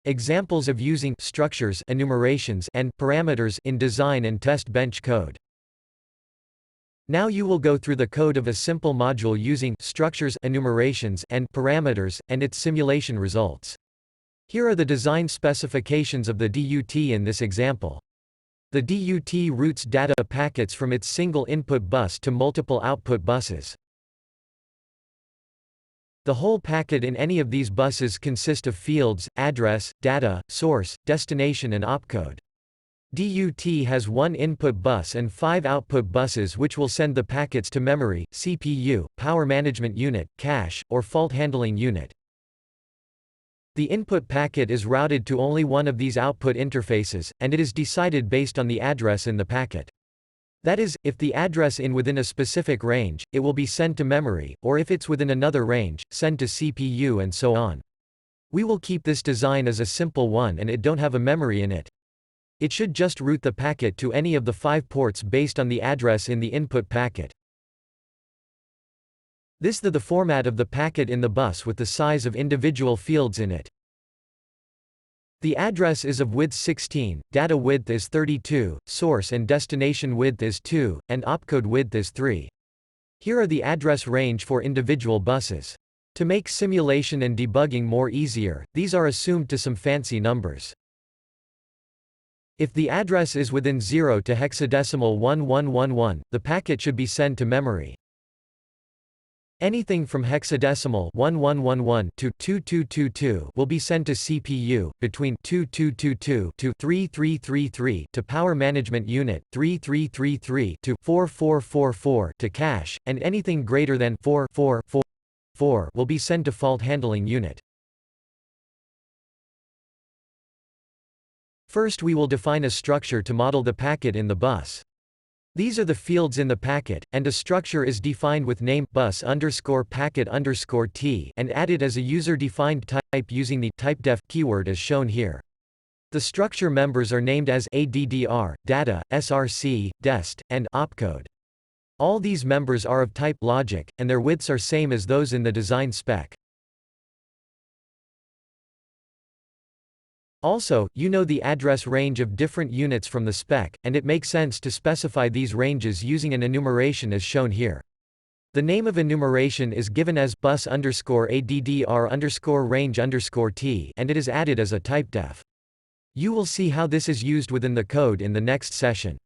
Examples of using structures, enumerations, and parameters in design and test bench code. Now you will go through the code of a simple module using structures, enumerations, and parameters, and its simulation results. Here are the design specifications of the DUT in this example. The DUT routes data packets from its single input bus to multiple output buses. The whole packet in any of these buses consist of fields, address, data, source, destination and opcode. DUT has one input bus and 5 output buses which will send the packets to memory, CPU, power management unit, cache, or fault handling unit. The input packet is routed to only one of these output interfaces, and it is decided based on the address in the packet. That is, if the address in within a specific range, it will be sent to memory, or if it's within another range, send to CPU and so on. We will keep this design as a simple one and it don't have a memory in it. It should just route the packet to any of the 5 ports based on the address in the input packet. This is the format of the packet in the bus with the size of individual fields in it. The address is of width 16, data width is 32, source and destination width is 2, and opcode width is 3. Here are the address range for individual buses. To make simulation and debugging more easier, these are assumed to some fancy numbers. If the address is within 0 to hexadecimal 1111, the packet should be sent to memory. Anything from hexadecimal 1111 to 2222 will be sent to CPU, between 2222 to 3333 to power management unit, 3333 to 4444 to cache, and anything greater than 4444 will be sent to fault handling unit. First we will define a structure to model the packet in the bus. These are the fields in the packet, and a structure is defined with name bus_packet_t and added as a user-defined type using the typedef keyword as shown here. The structure members are named as addr, data, src, dest, and opcode. All these members are of type logic, and their widths are same as those in the design spec. Also, you know the address range of different units from the spec, and it makes sense to specify these ranges using an enumeration as shown here. The name of enumeration is given as bus_addr_range_t and it is added as a typedef. You will see how this is used within the code in the next session.